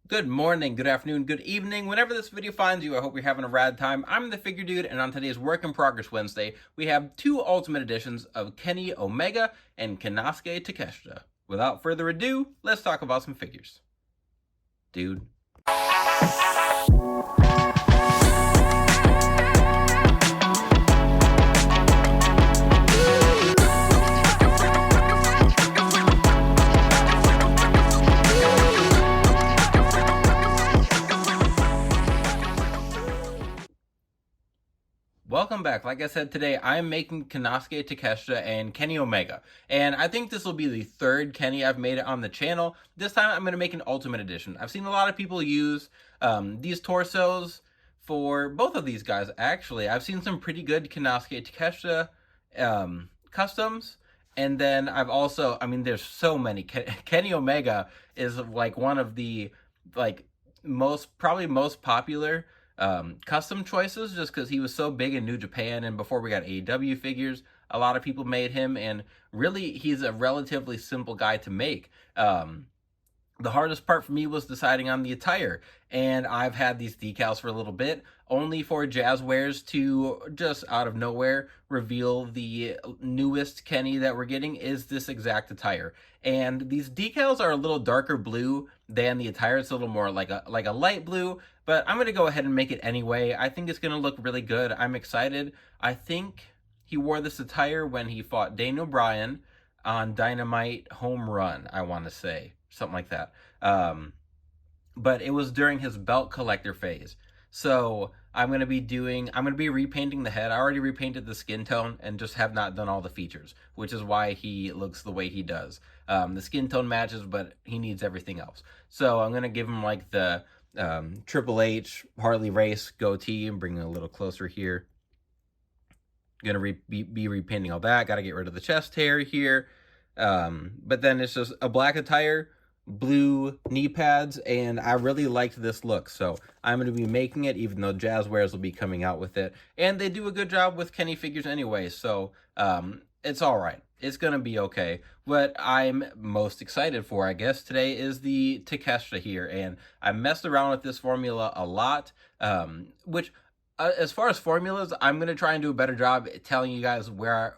Good morning, good afternoon, good evening. Whenever this video finds you, I hope you're having a rad time. I'm the Figure Dude, and on today's Work in Progress Wednesday, we have two Ultimate Editions of Kenny Omega and Konosuke Takeshita. Without further ado, let's talk about some figures. Dude. Welcome back. Like I said, today I'm making Konosuke Takeshita and Kenny Omega. And I think this will be the third Kenny I've made it on the channel. This time I'm going to make an Ultimate Edition. I've seen a lot of people use these torsos for both of these guys, actually. I've seen some pretty good Konosuke Takeshita customs. And then I've also, there's so many. Kenny Omega is like one of the probably most popular custom choices, just because he was so big in New Japan, and before we got AEW figures, a lot of people made him, and really he's a relatively simple guy to make. The hardest part for me was deciding on the attire, and I've had these decals for a little bit, only for Jazzwares to just out of nowhere reveal the newest Kenny that we're getting is this exact attire. And these decals are a little darker blue than the attire. It's a little more like a light blue, but I'm going to go ahead and make it anyway. I think it's going to look really good. I'm excited. I think he wore this attire when he fought Daniel Bryan on Dynamite Home Run, I want to say. Something like that. But it was during his belt collector phase. So I'm going to be repainting the head. I already repainted the skin tone and just have not done all the features, which is why he looks the way he does. The skin tone matches, but he needs everything else. So I'm going to give him like the Triple H Harley Race goatee and bring it a little closer here. Gonna be repainting all that. Got to get rid of the chest hair here. But then it's just a black attire, blue knee pads, and I really liked this look, so I'm going to be making it, even though Jazzwares will be coming out with it, and they do a good job with Kenny figures anyway, so it's all right. It's going to be okay. What I'm most excited for, I guess, today is the Takeshita here, and I messed around with this formula a lot, which, as far as formulas, I'm going to try and do a better job telling you guys where,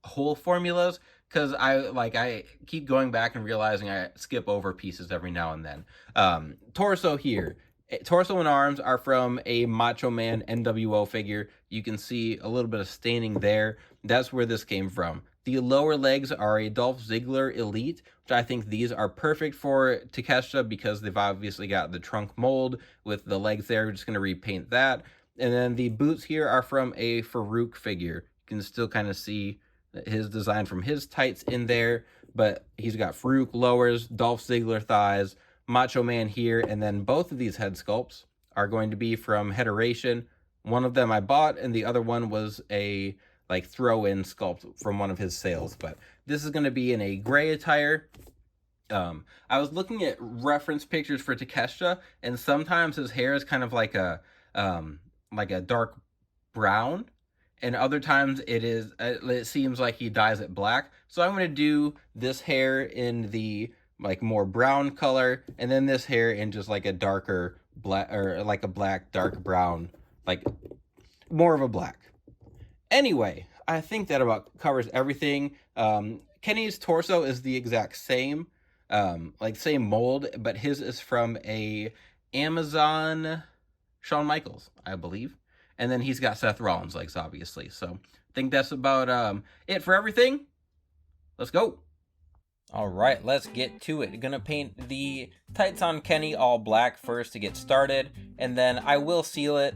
whole formulas, because I keep going back and realizing I skip over pieces every now and then. Torso here. Torso and arms are from a Macho Man NWO figure. You can see a little bit of staining there. That's where this came from. The lower legs are a Dolph Ziggler Elite, which I think these are perfect for Takeshita because they've obviously got the trunk mold with the legs there. We're just going to repaint that. And then the boots here are from a Farouk figure. You can still kind of see his design from his tights in there, but he's got Farouk lowers, Dolph Ziggler thighs, Macho Man here, and then both of these head sculpts are going to be from Hederation. One of them I bought, and the other one was a throw-in sculpt from one of his sales, but this is going to be in a gray attire. I was looking at reference pictures for Takeshita, and sometimes his hair is kind of like a dark brown, and other times it seems like he dyes it black. So I'm going to do this hair in the more brown color, and then this hair in just like a darker black, or like a black dark brown, more of a black. Anyway, I think that about covers everything. Kenny's torso is the exact same, same mold, but his is from a Amazon Shawn Michaels, I believe. And then he's got Seth Rollins legs, obviously. So I think that's about it for everything. Let's go. All right, let's get to it. Gonna paint the tights on Kenny all black first to get started. And then I will seal it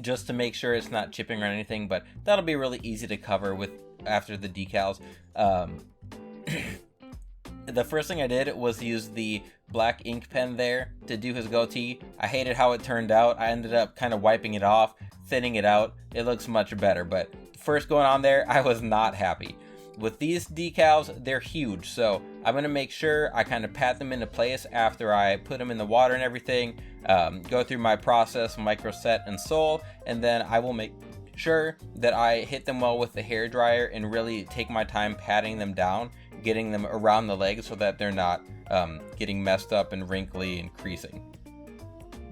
just to make sure it's not chipping or anything. But that'll be really easy to cover with after the decals. The first thing I did was use the black ink pen there to do his goatee. I hated how it turned out. I ended up kind of wiping it off, thinning it out. It looks much better, but first going on there, I was not happy. With these decals, they're huge, so I'm going to make sure I kind of pat them into place after I put them in the water and everything, go through my process, micro set and sole, and then I will make sure that I hit them well with the hair dryer and really take my time patting them down, getting them around the legs so that they're not getting messed up and wrinkly and creasing.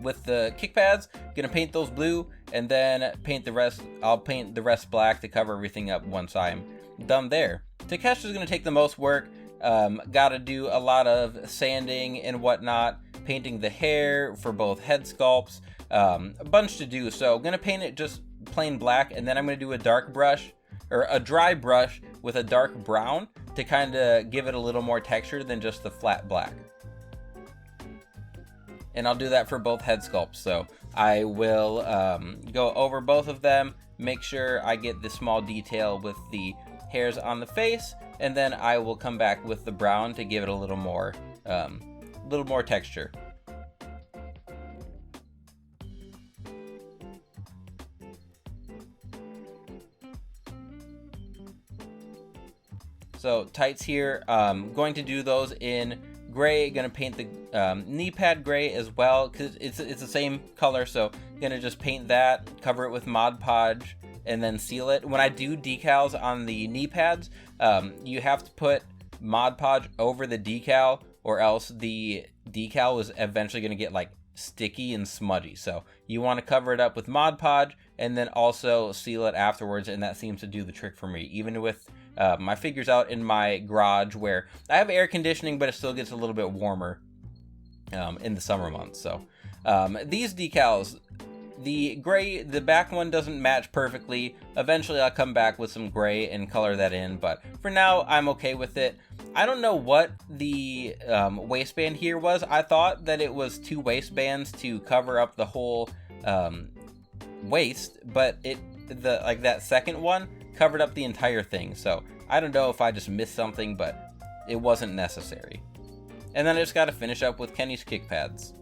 With the kick pads, gonna paint those blue and then paint the rest. I'll paint the rest black to cover everything up once I'm done there. Takeshi's gonna take the most work. Gotta do a lot of sanding and whatnot, painting the hair for both head sculpts, a bunch to do. So I'm gonna paint it just plain black, and then I'm gonna do a dark brush or a dry brush with a dark brown to kind of give it a little more texture than just the flat black. And I'll do that for both head sculpts. So I will go over both of them, make sure I get the small detail with the hairs on the face, and then I will come back with the brown to give it a little more texture. So tights here, going to do those in gray. Gonna paint the knee pad gray as well because it's the same color. So gonna just paint that, cover it with Mod Podge, and then seal it. When I do decals on the knee pads, you have to put Mod Podge over the decal, or else the decal is eventually gonna get like sticky and smudgy. So you want to cover it up with Mod Podge and then also seal it afterwards, and that seems to do the trick for me. Even with my figures out in my garage where I have air conditioning, but it still gets a little bit warmer in the summer months. So these decals, the gray, the back one doesn't match perfectly. Eventually I'll come back with some gray and color that in, but for now I'm okay with it. I don't know what the waistband here was. I thought that it was 2 waistbands to cover up the whole waist, but that second one covered up the entire thing. So I don't know if I just missed something, but it wasn't necessary. And then I just got to finish up with Kenny's kick pads.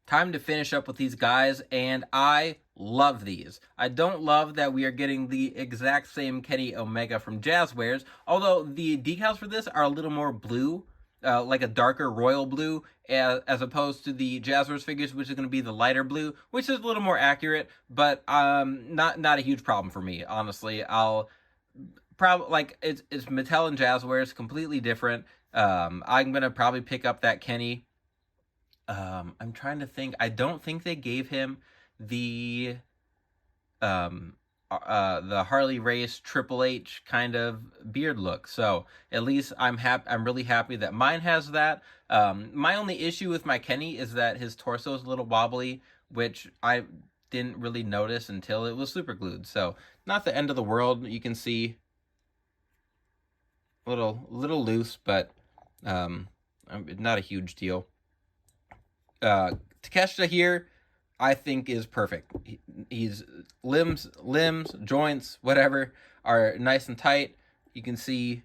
Time to finish up with these guys, and I love these. I don't love that we are getting the exact same Kenny Omega from Jazzwares, although the decals for this are a little more blue, like a darker royal blue, as opposed to the Jazzwares figures, which is going to be the lighter blue, which is a little more accurate, but not a huge problem for me, honestly. I'll probably, like, it's Mattel and Jazzwares, completely different. I'm going to probably pick up that Kenny. I'm trying to think. I don't think they gave him the Harley Race Triple H kind of beard look. So at least I'm really happy that mine has that. My only issue with my Kenny is that his torso is a little wobbly, which I didn't really notice until it was super glued. So not the end of the world. You can see a little loose, but not a huge deal. Takeshita here, I think, is perfect. He's limbs, joints, whatever, are nice and tight. You can see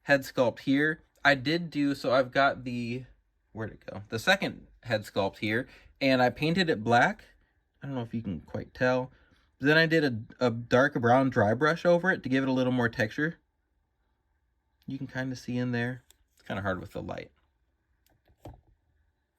head sculpt here. I did do, so I've got where'd it go? The second head sculpt here, and I painted it black. I don't know if you can quite tell. Then I did a dark brown dry brush over it to give it a little more texture. You can kind of see in there. It's kind of hard with the light.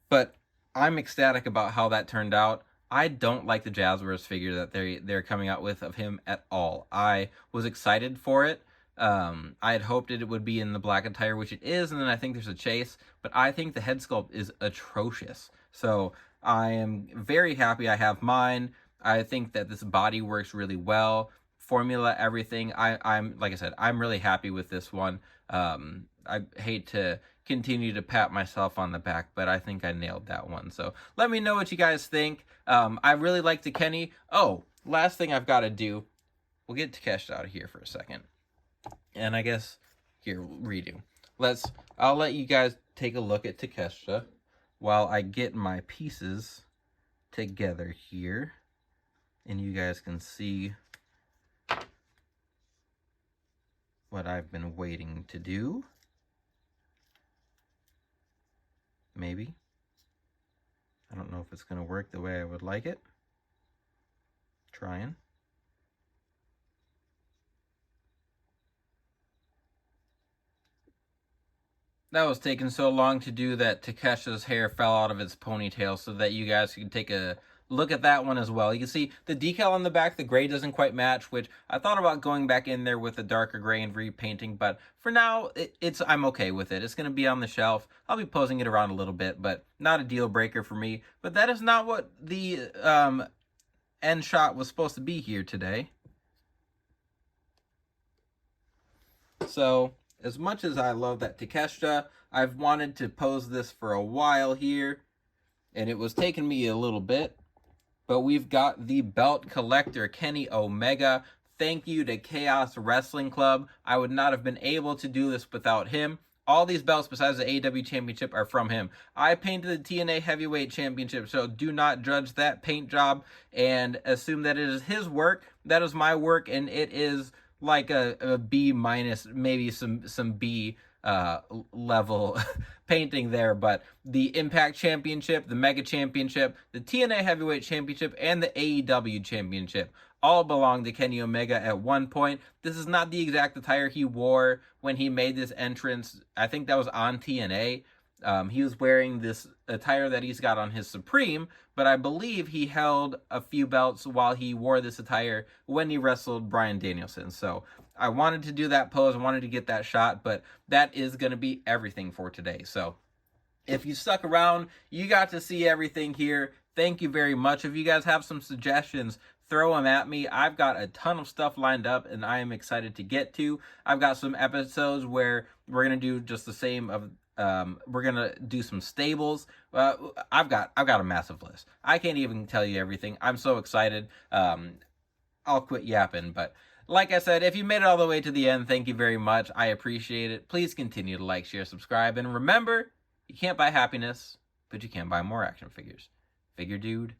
But I'm ecstatic about how that turned out. I don't like the Jazzwares figure that they're coming out with of him at all. I was excited for it. I had hoped it would be in the black attire, which it is, and then I think there's a chase. But I think the head sculpt is atrocious. So I am very happy I have mine. I think that this body works really well. Formula, everything. I'm like I said, I'm really happy with this one. I hate to continue to pat myself on the back, but I think I nailed that one. So let me know what you guys think. I really like the Kenny. Oh, last thing I've got to do. We'll get Takeshita out of here for a second. And I guess, here, redo. I'll let you guys take a look at Takeshita while I get my pieces together here. And you guys can see what I've been waiting to do. Maybe. I don't know if it's going to work the way I would like it. Trying. That was taking so long to do that Takeshita's hair fell out of its ponytail so that you guys could take a look at that one as well. You can see the decal on the back, the gray doesn't quite match, which I thought about going back in there with a darker gray and repainting, but for now, I'm okay with it. It's going to be on the shelf. I'll be posing it around a little bit, but not a deal breaker for me. But that is not what the end shot was supposed to be here today. So, as much as I love that Takeshita, I've wanted to pose this for a while here, and it was taking me a little bit. But we've got the belt collector, Kenny Omega. Thank you to Chaos Wrestling Club. I would not have been able to do this without him. All these belts besides the AEW Championship are from him. I painted the TNA Heavyweight Championship, so do not judge that paint job and assume that it is his work. That is my work, and it is like a B minus, maybe some B level painting there. But the Impact Championship, the Mega Championship, the TNA Heavyweight Championship, and the AEW Championship all belong to Kenny Omega at one point. This is not the exact attire he wore when he made this entrance. I think that was on TNA. He was wearing this attire that he's got on his Supreme, but I believe he held a few belts while he wore this attire when he wrestled Bryan Danielson. So I wanted to do that pose, I wanted to get that shot, but that is going to be everything for today. So if you stuck around, you got to see everything here. Thank you very much. If you guys have some suggestions, throw them at me. I've got a ton of stuff lined up, and I am excited to get to. I've got some episodes where we're going to do just the same of we're gonna do some stables. I've got a massive list. I can't even tell you everything. I'm so excited. I'll quit yapping, but like I said, if you made it all the way to the end, thank you very much. I appreciate it. Please continue to like, share, subscribe, and remember, you can't buy happiness, but you can buy more action figures. Figure Dude